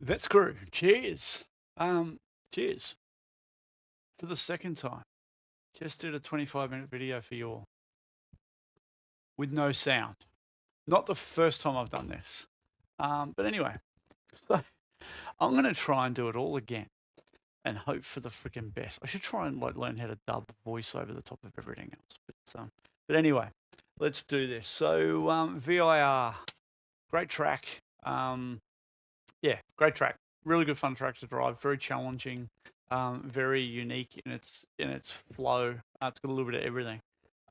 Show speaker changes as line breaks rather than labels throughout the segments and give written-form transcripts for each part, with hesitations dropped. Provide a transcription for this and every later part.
That's crew. Cheers. Cheers. For the second time. Just did a 25-minute video for you all with no sound. Not the first time I've done this. But anyway, so I'm going to try and do it all again and hope for the freaking best. I should try and learn how to dub voice over the top of everything else. But anyway, let's do this. So VIR, great track. Yeah, great track. Really good fun track to drive. Very challenging. Very unique in its flow. It's got a little bit of everything.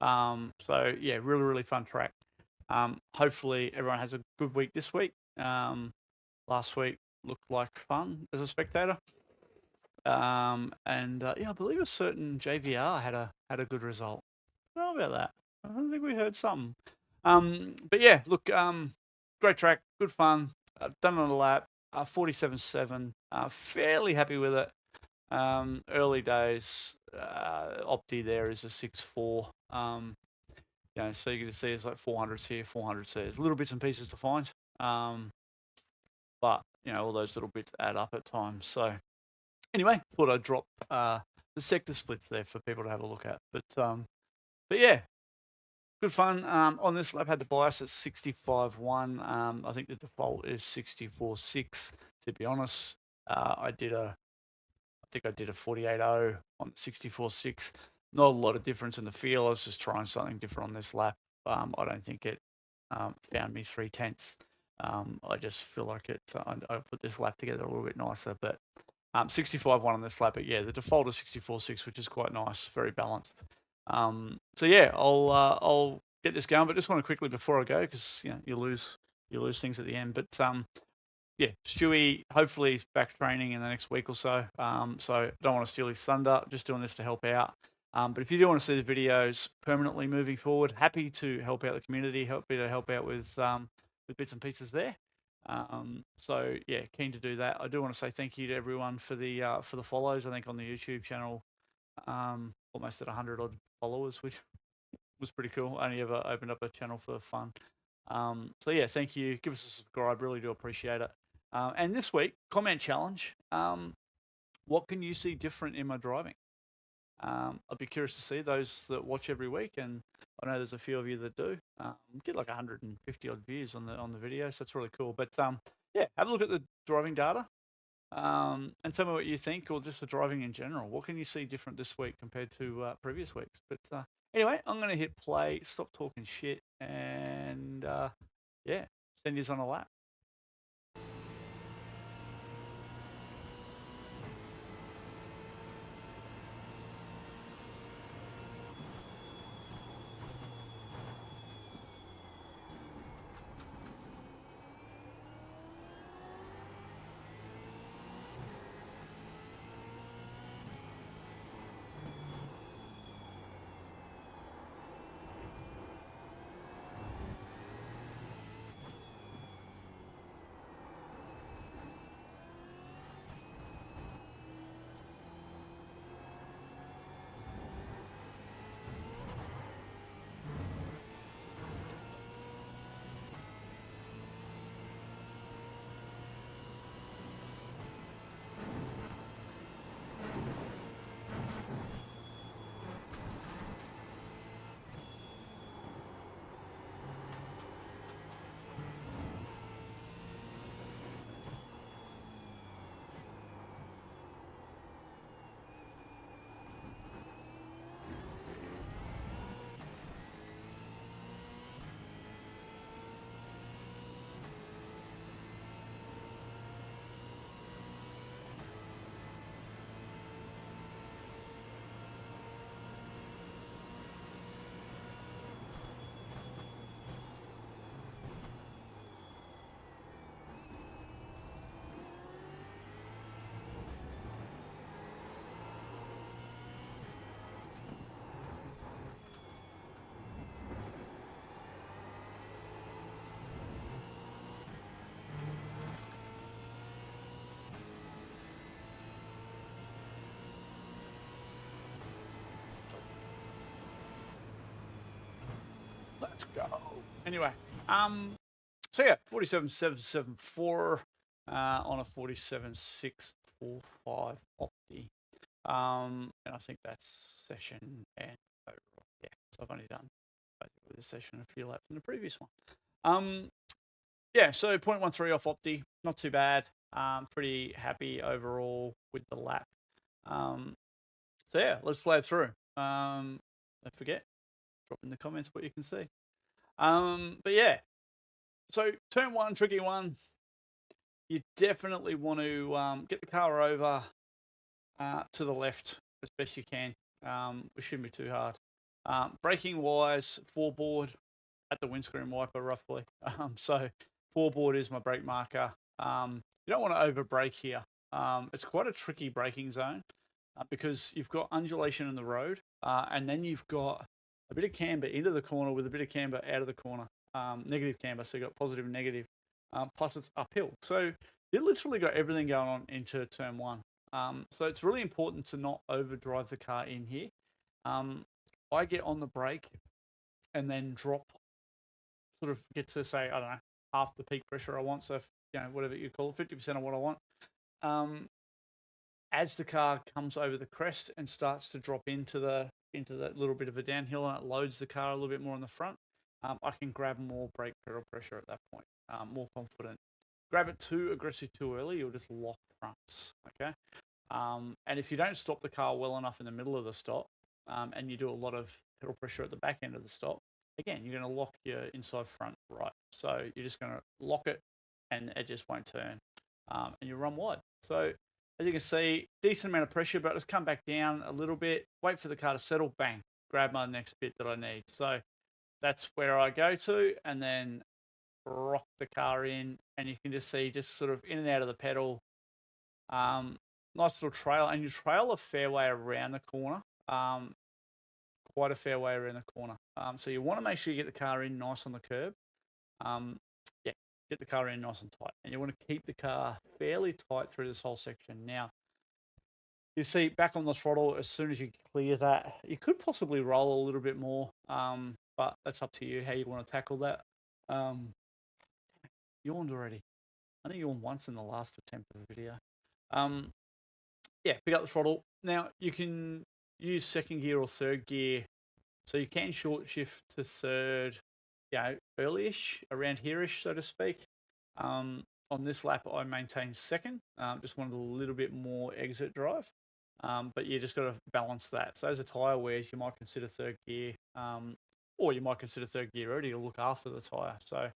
So yeah, really fun track. Hopefully everyone has a good week this week. Last week looked like fun as a spectator. Yeah, I believe a certain JVR had a good result. I don't know about that. I don't think we heard something. But yeah, look, great track, good fun. Done it on a lap, 47.7. Fairly happy with it. Early days, Opti there is a 6.4. So you can see it's like 400s here, 400s there. There's little bits and pieces to find. But all those little bits add up at times. So anyway, thought I'd drop the sector splits there for people to have a look at. But yeah, good fun. On this lap, had the bias at 65.1. I think the default is 64.6. To be honest, I think I did a 48.0 on 64.6. Not a lot of difference in the feel. I was just trying something different on this lap. I don't think it found me 3/10. I just feel like I put this lap together a little bit nicer, but 65.1 on this lap. But yeah, the default is 64.6, which is quite nice, very balanced. So yeah, I'll get this going, but just want to quickly before I go, because you lose things at the end. But yeah, Stewie hopefully is back training in the next week or so. So don't want to steal his thunder. Just doing this to help out. But if you do want to see the videos permanently moving forward, happy to help out the community. Happy to help out with bits and pieces there. So yeah, keen to do that. I do want to say thank you to everyone for the follows. I think on the YouTube channel, almost at 100 odd followers, which was pretty cool. I only ever opened up a channel for fun. So yeah, thank you. Give us a subscribe. Really do appreciate it. And this week, comment challenge. What can you see different in my driving? I'd be curious to see those that watch every week, and I know there's a few of you that do. Get like 150 odd views on the video, so that's really cool. But yeah, have a look at the driving data, and tell me what you think, or just the driving in general. What can you see different this week compared to previous weeks? But anyway, I'm going to hit play, stop talking shit, and yeah, send you on a lap. Let's go. Anyway, so yeah, 47.774. on a 47.645 Opti. And I think that's session and overall. Yeah, so I've only done basically this session a few laps in the previous one. Yeah, so 0.13 off Opti, not too bad. Pretty happy overall with the lap. So yeah, let's play it through. Don't forget, drop in the comments what you can see. But yeah, so turn one, tricky one. You definitely want to get the car over to the left as best you can. It shouldn't be too hard. Braking wise, foreboard at the windscreen wiper roughly. So foreboard is my brake marker. You don't want to over brake here. It's quite a tricky braking zone because you've got undulation in the road and then you've got a bit of camber into the corner with a bit of camber out of the corner. Negative camber, so you've got positive and negative. Plus it's uphill. So you literally got everything going on into turn one. So it's really important to not overdrive the car in here. I get on the brake and then drop, sort of get to say, I don't know, half the peak pressure I want. So, if, you know, whatever you call it, 50% of what I want. As the car comes over the crest and starts to drop into that little bit of a downhill and it loads the car a little bit more in the front, I can grab more brake pedal pressure at that point, more confident. Grab it too aggressive too early, you'll just lock fronts, okay? And if you don't stop the car well enough in the middle of the stop, and you do a lot of pedal pressure at the back end of the stop, again, you're going to lock your inside front right. So you're just going to lock it and it just won't turn, and you run wide. So as you can see, decent amount of pressure, but just come back down a little bit, wait for the car to settle, bang, grab my next bit that I need. So that's where I go to, and then rock the car in, and you can just see just sort of in and out of the pedal. Nice little trail, and you trail a fair way around the corner, quite a fair way around the corner. So you want to make sure you get the car in nice on the curb. Yeah, get the car in nice and tight, and you want to keep the car fairly tight through this whole section. Now, you see back on the throttle, as soon as you clear that, you could possibly roll a little bit more, but that's up to you how you want to tackle that. Yawned already. I think yawned once in the last attempt of the video. Yeah, pick up the throttle. Now, you can use second gear or third gear. So you can short shift to third, you know, early-ish, around here-ish, so to speak. On this lap, I maintained second. Just wanted a little bit more exit drive. But you just got to balance that. So as a tyre wears, you might consider third gear, or you might consider third gear early to look after the tyre. So,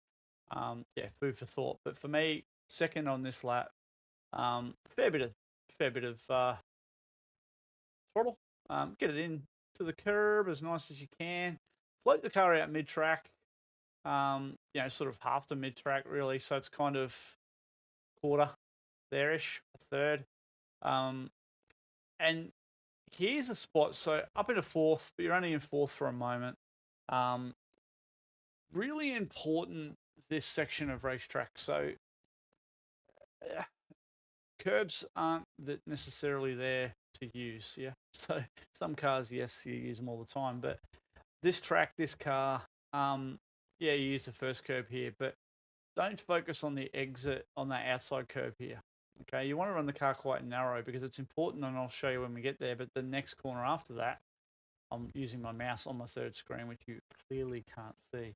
yeah, food for thought. But for me, second on this lap, fair bit of throttle. Get it in to the curb as nice as you can. Float the car out mid-track, you know, sort of half to mid-track really. So it's kind of quarter there-ish, a third. And here's a spot. So up into fourth, but you're only in fourth for a moment. Really important, this section of racetrack. So curbs aren't necessarily there to use, yeah. So some cars, yes, you use them all the time, but this track, this car, yeah, you use the first curb here, but don't focus on the exit on that outside curb here. Okay, you want to run the car quite narrow because it's important, and I'll show you when we get there. But the next corner after that, I'm using my mouse on my third screen, which you clearly can't see.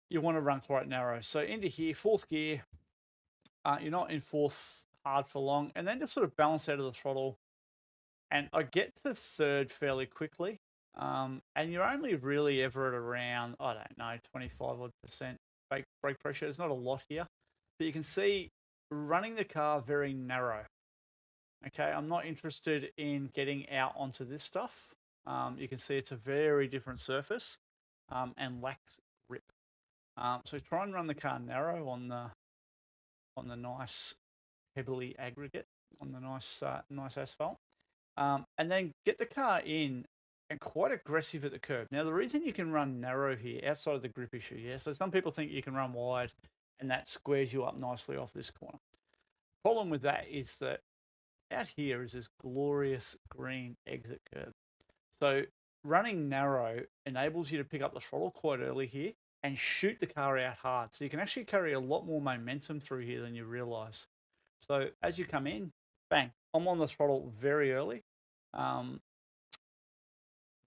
You want to run quite narrow. So into here, fourth gear, you're not in fourth hard for long, and then just sort of balance out of the throttle. And I get to third fairly quickly, and you're only really ever at around, I don't know, 25% brake pressure. There's not a lot here, but you can see running the car very narrow. Okay, I'm not interested in getting out onto this stuff. You can see it's a very different surface and lacks grip. So try and run the car narrow on the nice pebbly aggregate, on the nice asphalt, and then get the car in and quite aggressive at the curb. Now, the reason you can run narrow here, outside of the grip issue, yeah, so some people think you can run wide and that squares you up nicely off this corner. Problem with that is that out here is this glorious green exit curb. So running narrow enables you to pick up the throttle quite early here, and shoot the car out hard. So you can actually carry a lot more momentum through here than you realize. So as you come in, bang, I'm on the throttle very early,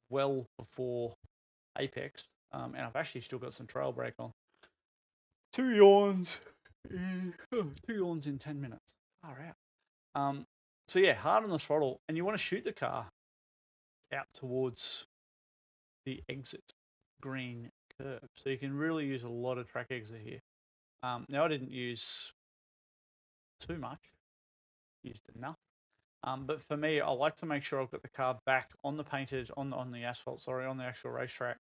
well before apex, and I've actually still got some trail brake on. 2 yawns. 2 yawns in 10 minutes. Far out. So yeah, hard on the throttle, and you want to shoot the car out towards the exit green curve. So you can really use a lot of track exit here. Now I didn't use too much, used enough. But for me, I like to make sure I've got the car back on the painted, on the asphalt, sorry, on the actual racetrack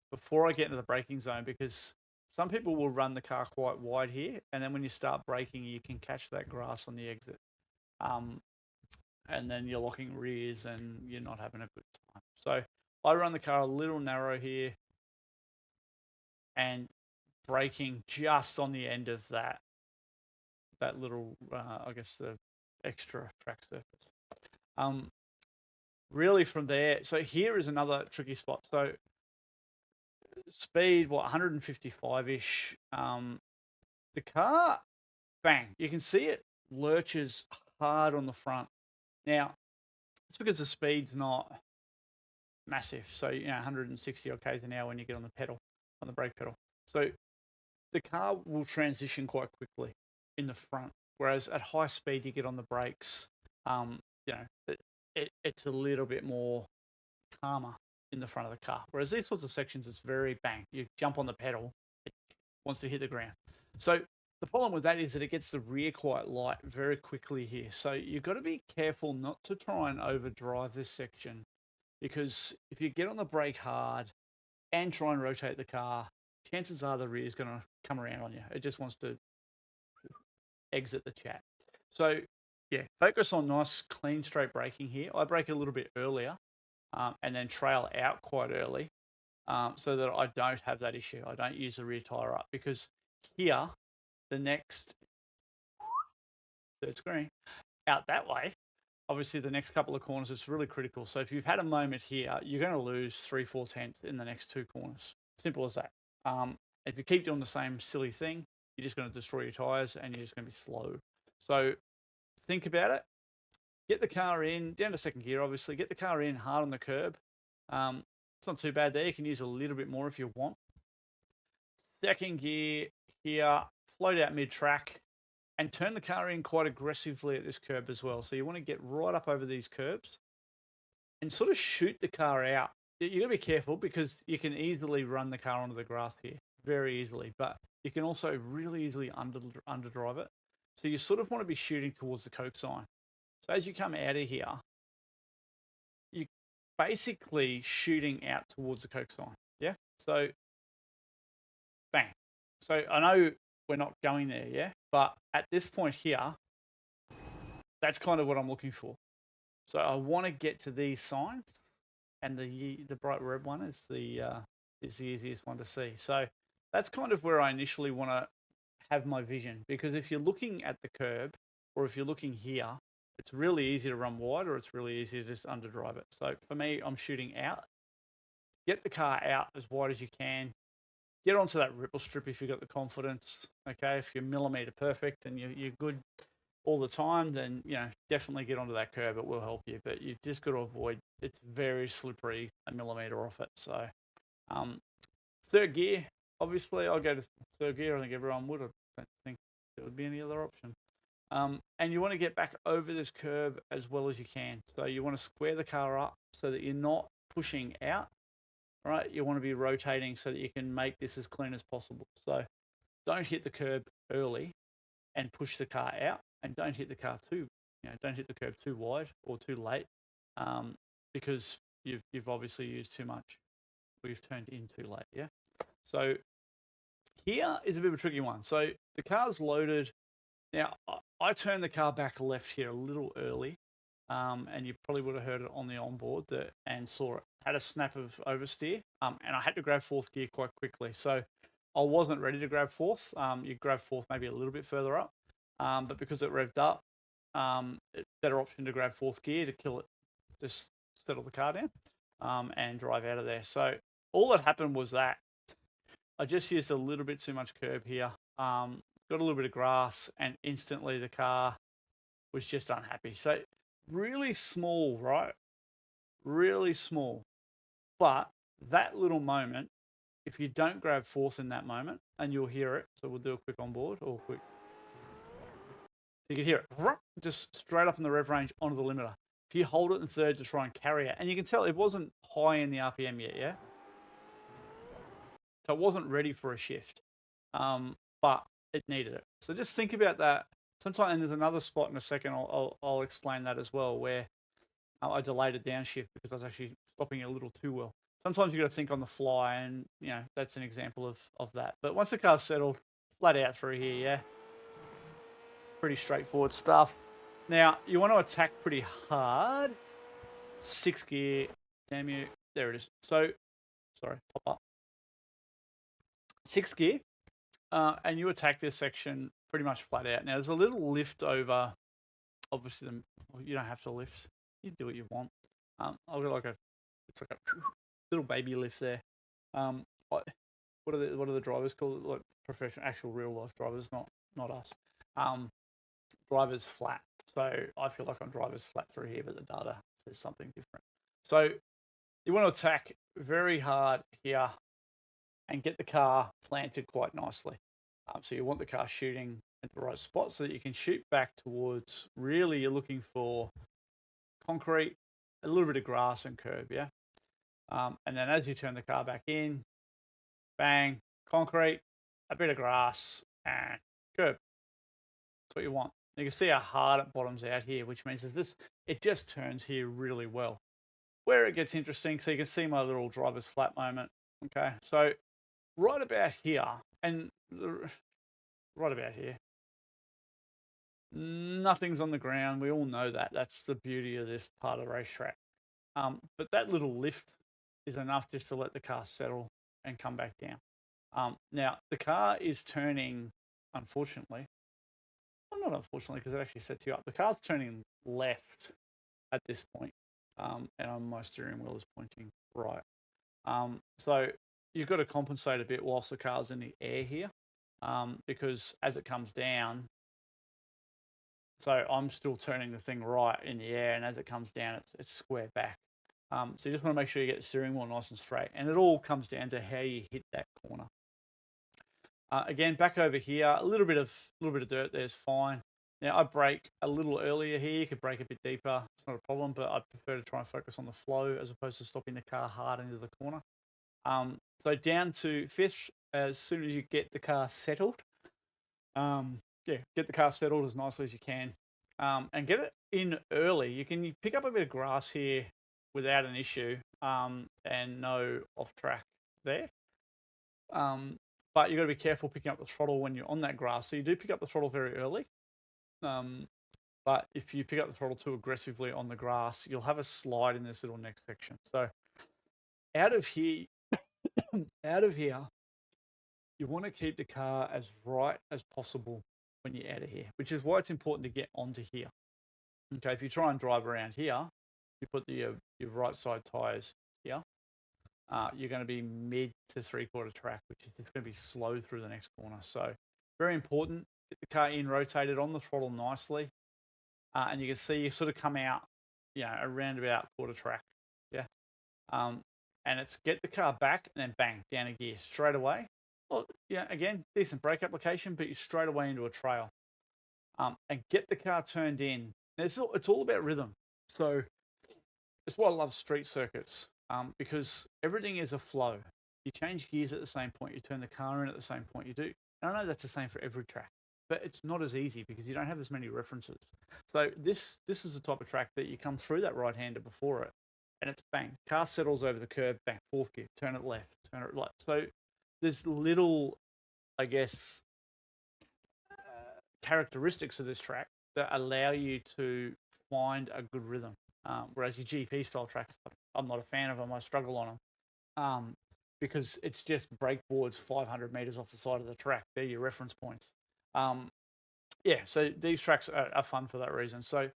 before I get into the braking zone, because some people will run the car quite wide here, and then when you start braking, you can catch that grass on the exit. And then you're locking rears and you're not having a good time. So I run the car a little narrow here and braking just on the end of that little, I guess, the extra track surface. Really from there, so here is another tricky spot. So speed, 155-ish. The car, bang, you can see it lurches hard on the front. Now, it's because the speed's not massive. So, 160 odd k's an hour when you get on the pedal, on the brake pedal. So the car will transition quite quickly in the front. Whereas at high speed, you get on the brakes, it's a little bit more calmer in the front of the car. Whereas these sorts of sections, it's very bang. You jump on the pedal, it wants to hit the ground. So the problem with that is that it gets the rear quite light very quickly here. So you've got to be careful not to try and overdrive this section, because if you get on the brake hard and try and rotate the car, chances are the rear is going to come around on you. It just wants to exit the chat. So yeah, focus on nice, clean, straight braking here. I brake a little bit earlier and then trail out quite early so that I don't have that issue. I don't use the rear tire up, because here, the next third screen, out that way, obviously the next couple of corners is really critical. So if you've had a moment here, you're going to lose 3/4 tenths in the next 2 corners. Simple as that. If you keep doing the same silly thing, you're just going to destroy your tires and you're just going to be slow. So think about it. Get the car in, down to second gear, obviously. Get the car in hard on the curb. It's not too bad there. You can use a little bit more if you want. Second gear here, float out mid-track, and turn the car in quite aggressively at this curb as well. So you want to get right up over these curbs and sort of shoot the car out. You got to be careful, because you can easily run the car onto the grass here, very easily, but you can also really easily underdrive it. So you sort of want to be shooting towards the Coke sign. So as you come out of here, you're basically shooting out towards the Coke sign. Yeah. So bang. So I know we're not going there, yeah, but at this point here, that's kind of what I'm looking for. So I want to get to these signs, and the bright red one is the easiest one to see. So that's kind of where I initially want to have my vision, because if you're looking at the curb, or if you're looking here, it's really easy to run wide, or it's really easy to just underdrive it. So for me, I'm shooting out. Get the car out as wide as you can. Get onto that ripple strip if you've got the confidence. Okay, if you're millimeter perfect and you're good all the time, then definitely get onto that curb. It will help you, but you've just got to avoid. It's very slippery, a millimeter off it. So third gear, obviously, I'll go to third gear. I think everyone would. I don't think there would be any other option. And you want to get back over this curb as well as you can. So you want to square the car up so that you're not pushing out. Right, you want to be rotating so that you can make this as clean as possible. So don't hit the curb early and push the car out, and don't hit the car don't hit the curb too wide or too late, because you've obviously used too much, or you've turned in too late. Yeah. So here is a bit of a tricky one. So the car's loaded. Now I turned the car back left here a little early. And you probably would have heard it on the onboard and saw it. Had a snap of oversteer, and I had to grab fourth gear quite quickly. So I wasn't ready to grab fourth. You grab fourth maybe a little bit further up, but because it revved up, better option to grab fourth gear to kill it, just settle the car down, and drive out of there. So all that happened was that I just used a little bit too much curb here. Got a little bit of grass, and instantly the car was just unhappy. So really small, right? Really small. But that little moment, if you don't grab fourth in that moment, and you'll hear it, so we'll do a quick onboard or quick. You can hear it just straight up in the rev range onto the limiter. If you hold it in third to try and carry it, and you can tell it wasn't high in the RPM yet, yeah? So it wasn't ready for a shift, but it needed it. So just think about that. Sometimes, and there's another spot in a second, I'll explain that as well, where I delayed a downshift because I was actually stopping it a little too well. Sometimes you've got to think on the fly, and that's an example of that. But once the car's settled, flat out through here, yeah? Pretty straightforward stuff. Now, you want to attack pretty hard. 6th gear. Damn you. There it is. So, sorry, pop up. 6th gear. And you attack this section pretty much flat out. Now, there's a little lift over. Obviously, you don't have to lift. You do what you want. I've got it's like a little baby lift there. What are the drivers called? Like professional, actual real life drivers, not us. Drivers flat. So I feel like I'm drivers flat through here, but the data says something different. So you want to attack very hard here and get the car planted quite nicely. So you want the car shooting at the right spot so that you can shoot back towards, really you're looking for concrete, a little bit of grass and curb, yeah? And then as you turn the car back in, bang, concrete, a bit of grass, and curb. That's what you want. You can see how hard it bottoms out here, which means it just turns here really well. Where it gets interesting, so you can see my little driver's flat moment. Okay, so right about here, right about here, nothing's on the ground. We all know that. That's the beauty of this part of the racetrack. But that little lift is enough just to let the car settle and come back down. Now, the car is turning, unfortunately, well, not unfortunately, because it actually sets you up. The car's turning left at this point, and my steering wheel is pointing right. So you've got to compensate a bit whilst the car's in the air here, because as it comes down, so I'm still turning the thing right in the air, and as it comes down, it's square back. So you just want to make sure you get the steering wheel nice and straight, and it all comes down to how you hit that corner. Again, back over here, a little bit of dirt there's fine. Now I brake a little earlier here. You could brake a bit deeper. It's not a problem, but I prefer to try and focus on the flow as opposed to stopping the car hard into the corner. So down to 5th as soon as you get the car settled. Get the car settled as nicely as you can, and get it in early. You pick up a bit of grass here without an issue, and no off track there. But you've got to be careful picking up the throttle when you're on that grass. So you do pick up the throttle very early. But if you pick up the throttle too aggressively on the grass, you'll have a slide in this little next section. So out of here, you want to keep the car as right as possible when you're out of here, which is why it's important to get onto here. Okay, if you try and drive around here, you put your right side tires here. You're going to be mid to 3/4 track, which is going to be slow through the next corner. So very important. Get the car in, rotated on the throttle nicely. And you can see you sort of come out, around about quarter track. Yeah. And it's get the car back and then bang, down a gear straight away. Well, again, decent brake application, but you're straight away into a trail. And get the car turned in. It's all about rhythm. So it's why I love street circuits, because everything is a flow. You change gears at the same point. You turn the car in at the same point. You do. And I know that's the same for every track, but it's not as easy because you don't have as many references. So this is the type of track that you come through that right-hander before it, and it's bang. Car settles over the curb, bang, 4th gear, turn it left, turn it right. So there's little, I guess, characteristics of this track that allow you to find a good rhythm. Whereas your GP style tracks, I'm not a fan of them. I struggle on them because it's just brake boards 500 meters off the side of the track. They're your reference points. So these tracks are fun for that reason. So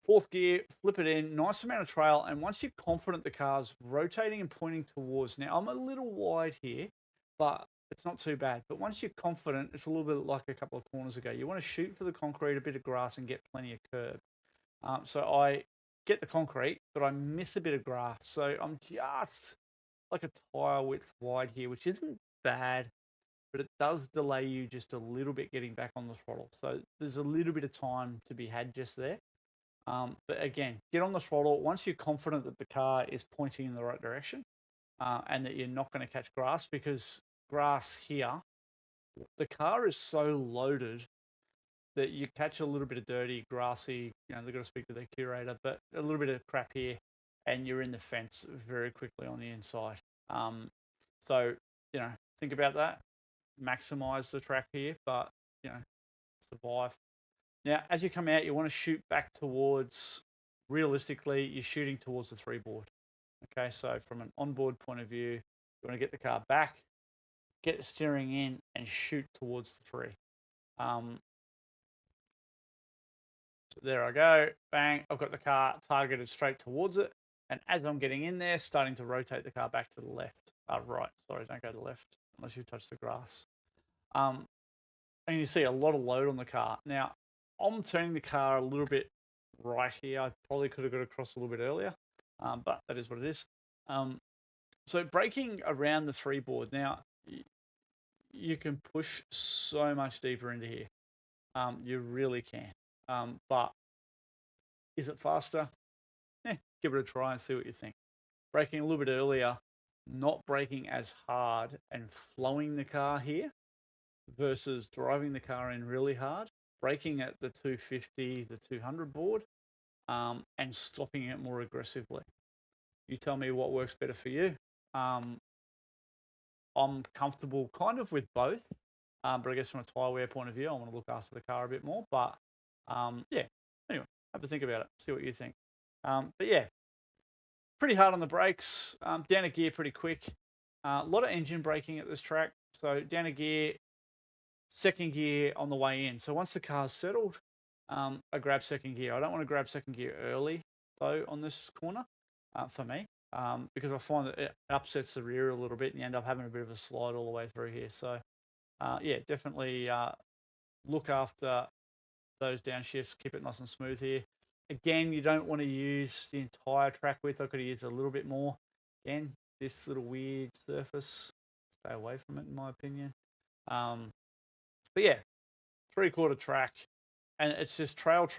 4th gear, flip it in, nice amount of trail. And once you're confident the car's rotating and pointing towards, now I'm a little wide here, but it's not too bad. But once you're confident, it's a little bit like a couple of corners ago. You want to shoot for the concrete, a bit of grass, and get plenty of curb. So I get the concrete, but I miss a bit of grass. So I'm just like a tire width wide here, which isn't bad, but it does delay you just a little bit getting back on the throttle. So there's a little bit of time to be had just there. But again, get on the throttle. Once you're confident that the car is pointing in the right direction and that you're not going to catch grass, because grass here, the car is so loaded that you catch a little bit of dirty, grassy, they've got to speak to their curator, but a little bit of crap here, and you're in the fence very quickly on the inside. So, think about that. Maximize the track here, but, survive. Now, as you come out, you want to shoot back towards, realistically, you're shooting towards the 3 board. Okay, so from an onboard point of view, you want to get the car back, get the steering in, and shoot towards the 3. So there I go, bang, I've got the car targeted straight towards it. And as I'm getting in there, starting to rotate the car back to the left. Right, sorry, don't go to the left unless you touch the grass. And you see a lot of load on the car. Now, I'm turning the car a little bit right here. I probably could have got across a little bit earlier, but that is what it is. So braking around the 3 board. Now, you can push so much deeper into here. You really can. But is it faster? Give it a try and see what you think. Braking a little bit earlier, not braking as hard and flowing the car here versus driving the car in really hard, braking at the 250, the 200 board, and stopping it more aggressively. You tell me what works better for you. I'm comfortable kind of with both, but I guess from a tyre wear point of view, I want to look after the car a bit more. But yeah, anyway, have to think about it, see what you think. But yeah, pretty hard on the brakes, down a gear pretty quick. A lot of engine braking at this track. So down a gear, second gear on the way in. So once the car's settled, I grab second gear. I don't want to grab second gear early, though, on this corner for me, because I find that it upsets the rear a little bit and you end up having a bit of a slide all the way through here. So, yeah, definitely look after those downshifts. Keep it nice and smooth here. Again, you don't want to use the entire track width. I could have used a little bit more. Again, this little weird surface, stay away from it, in my opinion. But yeah, 3/4 track, and it's just trail.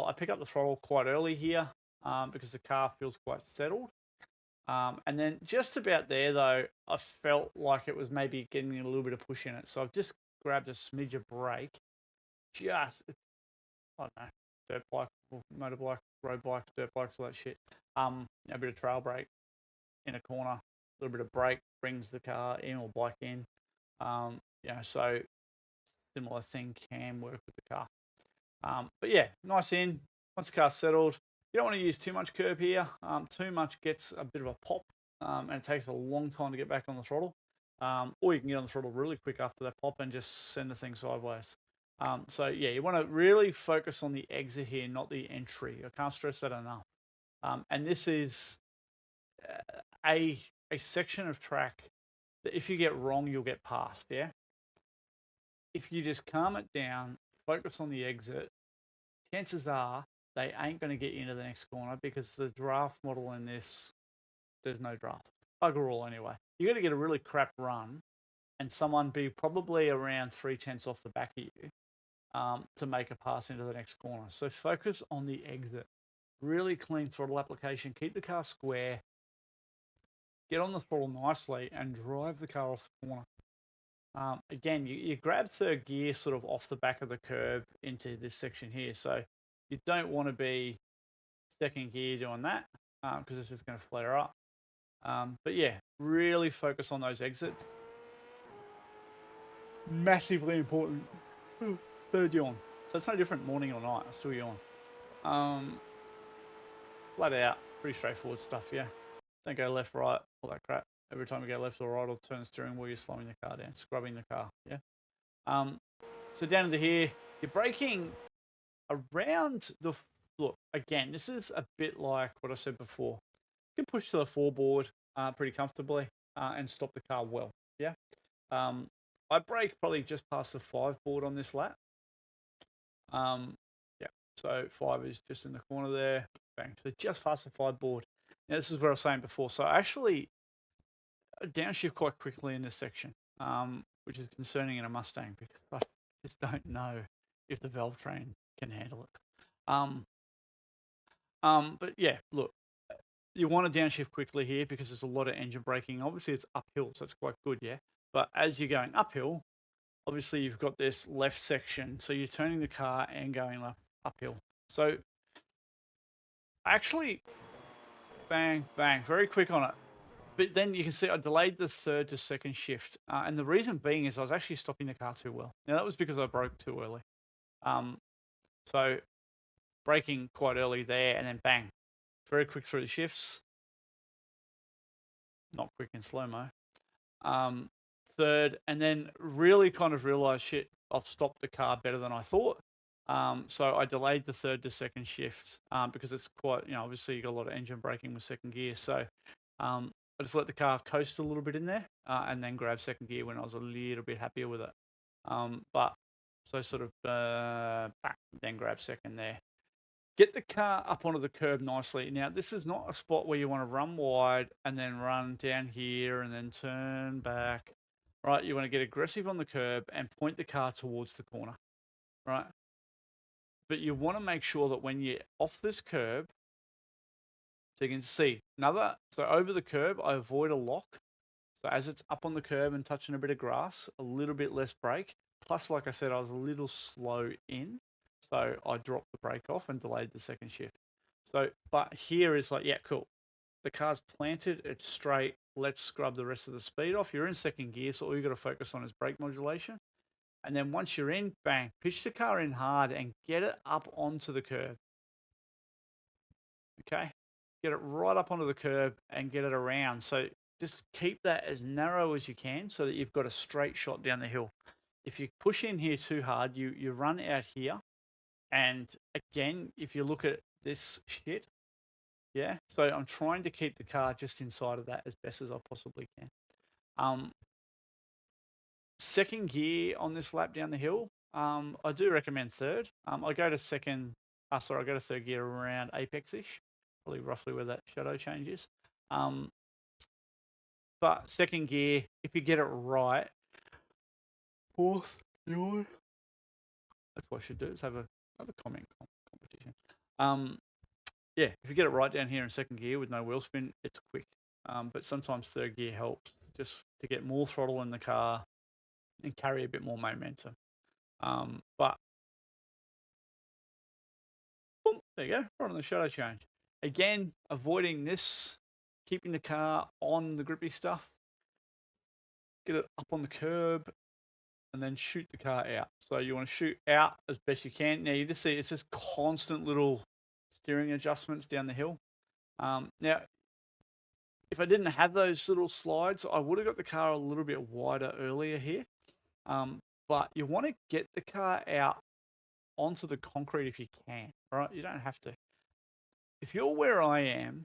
I pick up the throttle quite early here because the car feels quite settled. And then just about there, though, I felt like it was maybe getting a little bit of push in it. So I've just grabbed a smidge of brake. I don't know, dirt bike, motorbike, road bikes, dirt bikes, all that shit. A bit of trail brake in a corner, a little bit of brake brings the car in or bike in. So similar thing can work with the car. But yeah, nice in. Once the car's settled, you don't want to use too much curb here. Too much gets a bit of a pop, and it takes a long time to get back on the throttle. Or you can get on the throttle really quick after that pop and just send the thing sideways. So yeah, you want to really focus on the exit here, not the entry. I can't stress that enough. And this is a section of track that if you get wrong, you'll get past. Yeah. If you just calm it down, focus on the exit, chances are they ain't going to get you into the next corner because the draft model in this, there's no draft. Bugger all anyway. You got to get a really crap run and someone be probably around 3/10 off the back of you to make a pass into the next corner. So focus on the exit. Really clean throttle application. Keep the car square. Get on the throttle nicely and drive the car off the corner. Again, you grab third gear sort of off the back of the curb into this section here. So you don't want to be second gear doing that because it's just going to flare up. But yeah, really focus on those exits. Massively important. Third yawn. So it's no different morning or night. I still yawn. Flat out, pretty straightforward stuff, yeah. Don't go left, right, all that crap. Every time you go left or right or turn the steering wheel, you're slowing the car down, scrubbing the car, yeah. So down into here, you're braking around the, look, again, this is a bit like what I said before. You can push to the 4 board pretty comfortably and stop the car well, yeah. I brake probably just past the 5 board on this lap. Yeah, so 5 is just in the corner there. Bang, so just past the 5 board. Now this is what I was saying before. So I actually downshift quite quickly in this section, which is concerning in a Mustang because I just don't know if the valve train can handle it. But yeah, look, you want to downshift quickly here because there's a lot of engine braking. Obviously, it's uphill, so it's quite good, yeah. But as you're going uphill, obviously you've got this left section, so you're turning the car and going uphill. So actually, bang, bang, very quick on it. But then you can see I delayed the 3rd to 2nd shift. And the reason being is I was actually stopping the car too well. Now, that was because I broke too early. So braking quite early there and then bang, very quick through the shifts. Not quick in slow-mo. 3rd, and then really kind of realized, shit, I've stopped the car better than I thought. So I delayed the 3rd to 2nd shift because it's quite, obviously you got a lot of engine braking with 2nd gear. So I just let the car coast a little bit in there and then grab 2nd gear when I was a little bit happier with it. But so sort of then grab 2nd there. Get the car up onto the curb nicely. Now, this is not a spot where you want to run wide and then run down here and then turn back, right? You want to get aggressive on the curb and point the car towards the corner, right? But you want to make sure that when you're off this curb, so you can see so over the curb, I avoid a lock. So as it's up on the curb and touching a bit of grass, a little bit less brake. Plus, like I said, I was a little slow in. So I dropped the brake off and delayed the 2nd shift. So, but here is like, yeah, cool. The car's planted, it's straight. Let's scrub the rest of the speed off. You're in 2nd gear, so all you got to focus on is brake modulation. And then once you're in, bang, pitch the car in hard and get it up onto the curb. Okay? Get it right up onto the curb and get it around. So just keep that as narrow as you can so that you've got a straight shot down the hill. If you push in here too hard, you run out here. And again, if you look at this shit, yeah, so I'm trying to keep the car just inside of that as best as I possibly can. 2nd gear on this lap down the hill, I do recommend 3rd. I go to 3rd gear around apex-ish, probably roughly where that shadow change is. But 2nd gear, if you get it right, 4th, that's what I should do, is have another comment competition. Yeah, if you get it right down here in 2nd gear with no wheel spin, it's quick. But sometimes 3rd gear helps just to get more throttle in the car and carry a bit more momentum. But boom, there you go, right on the shadow change. Again, avoiding this, keeping the car on the grippy stuff, get it up on the curb, and then shoot the car out. So you want to shoot out as best you can. Now you just see it's just constant little steering adjustments down the hill. Now, if I didn't have those little slides, I would have got the car a little bit wider earlier here. But you want to get the car out onto the concrete if you can, right? You don't have to. If you're where I am,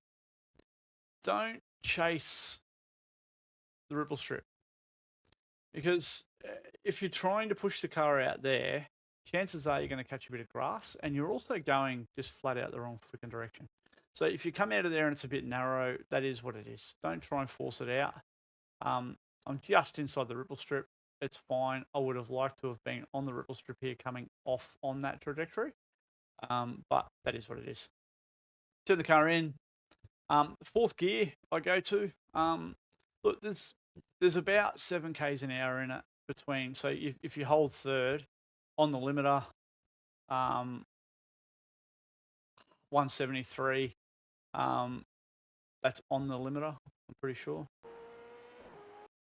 don't chase the ripple strip. Because if you're trying to push the car out there, chances are you're going to catch a bit of grass and you're also going just flat out the wrong freaking direction. So if you come out of there and it's a bit narrow, that is what it is. Don't try and force it out. I'm just inside the ripple strip. It's fine. I would have liked to have been on the ripple strip here coming off on that trajectory. But that is what it is. Turn the car in. 4th gear I go to. Look, there's about 7 k's an hour in it between. So if you hold 3rd on the limiter, 173, that's on the limiter, I'm pretty sure.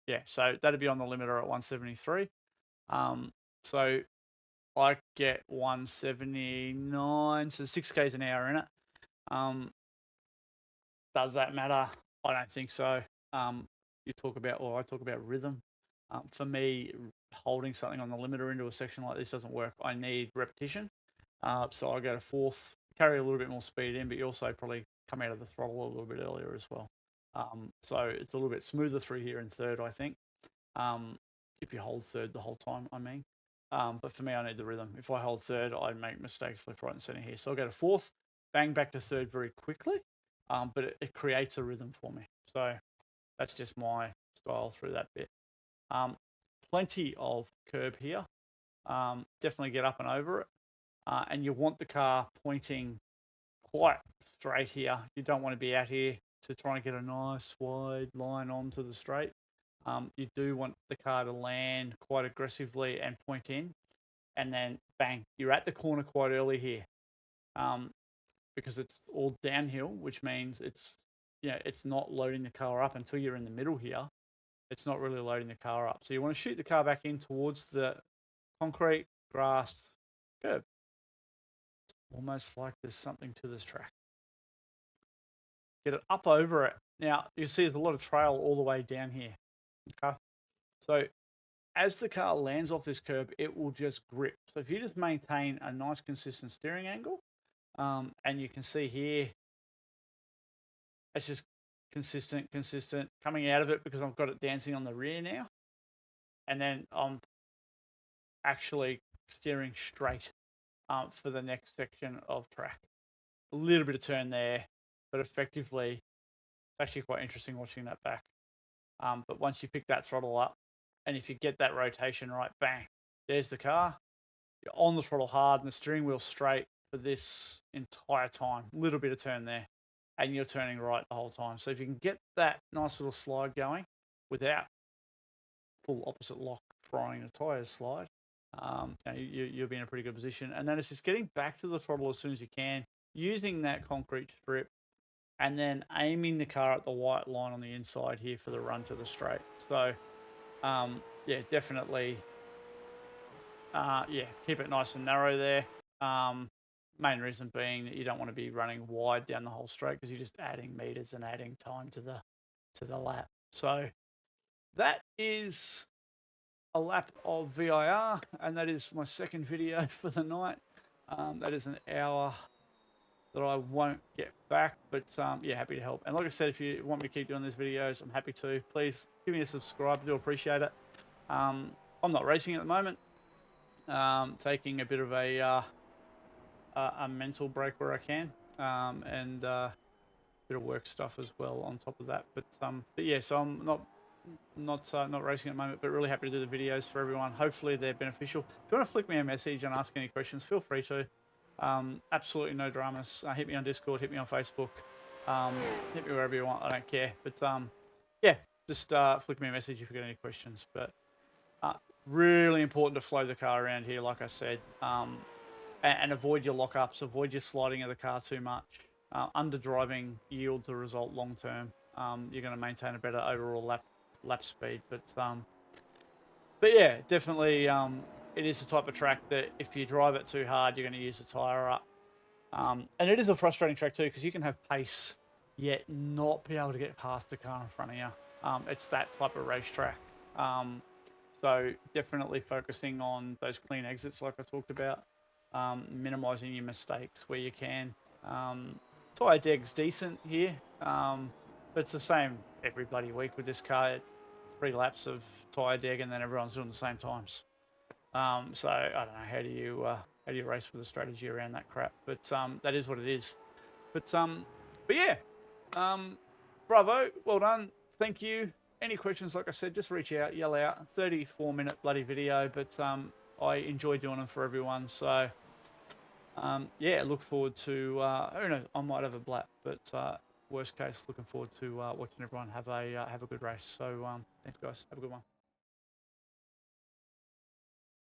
Yeah, so that'd be on the limiter at 173. So I get 179, so 6 k's an hour in it. Does that matter? I don't think so. I talk about rhythm. For me, holding something on the limiter into a section like this doesn't work. I need repetition. So I go to 4th, carry a little bit more speed in, but you also probably come out of the throttle a little bit earlier as well. So it's a little bit smoother through here in 3rd, I think. if you hold third the whole time, I mean. But for me, I need the rhythm. If I hold third, I make mistakes left, right, and center here. So I'll go to fourth, bang back to third very quickly, but it creates a rhythm for me. So that's just my style through that bit. Plenty of curb here. Definitely get up and over it. And you want the car pointing quite straight here. You don't want to be out here to try and get a nice wide line onto the straight. You do want the car to land quite aggressively and point in, and then bang, you're at the corner quite early here, because it's all downhill, which means it's not loading the car up until you're in the middle here. It's not really loading the car up, so you want to shoot the car back in towards the concrete, grass, curb. Almost like there's something to this track. Get it up over it. Now, you see there's a lot of trail all the way down here. Okay. So as the car lands off this curb, it will just grip. So if you just maintain a nice consistent steering angle, and you can see here, it's just consistent, coming out of it because I've got it dancing on the rear now. And then I'm actually steering straight for the next section of track. A little bit of turn there, but effectively, it's actually quite interesting watching that back. But once you pick that throttle up, and if you get that rotation right, bang, there's the car. You're on the throttle hard and the steering wheel straight for this entire time. A little bit of turn there, and you're turning right the whole time. So if you can get that nice little slide going without full opposite lock frying the tyres slide, you'll be in a pretty good position. And then it's just getting back to the throttle as soon as you can, using that concrete strip, and then aiming the car at the white line on the inside here for the run to the straight. So, yeah, definitely, keep it nice and narrow there. Main reason being that you don't want to be running wide down the whole straight because you're just adding meters and adding time to the lap. So that is a lap of VIR, and that is my second video for the night. That is an hour that I won't get back, but yeah, happy to help. And like I said, if you want me to keep doing these videos, I'm happy to. Please give me a subscribe. I do appreciate it. I'm not racing at the moment. Taking a bit of a mental break where I can, and a bit of work stuff as well on top of that. But yeah, so I'm not racing at the moment, but really happy to do the videos for everyone. Hopefully they're beneficial. If you want to flick me a message and ask any questions, feel free to. Absolutely no dramas. Hit me on Discord, hit me on Facebook, hit me wherever you want. I don't care. But yeah, just flick me a message if you've got any questions. But really important to flow the car around here, like I said, and avoid your lockups, avoid your sliding of the car too much. Underdriving yields a result long term. You're going to maintain a better overall lap speed. But yeah, definitely. It is the type of track that if you drive it too hard, you're going to use the tyre up. And it is a frustrating track too, because you can have pace, yet not be able to get past the car in front of you. It's that type of racetrack. So definitely focusing on those clean exits like I talked about, minimising your mistakes where you can. Tyre deg's decent here, but it's the same every bloody week with this car. 3 laps of tyre deg and then everyone's doing the same times. So I don't know, how do you race with a strategy around that crap? But that is what it is. But yeah, bravo, well done, thank you. Any questions, like I said, just reach out, yell out. 34-minute bloody video, but I enjoy doing them for everyone. So yeah, look forward to who knows, I might have a blap, but worst case, looking forward to watching everyone have a good race. So thanks guys, have a good one.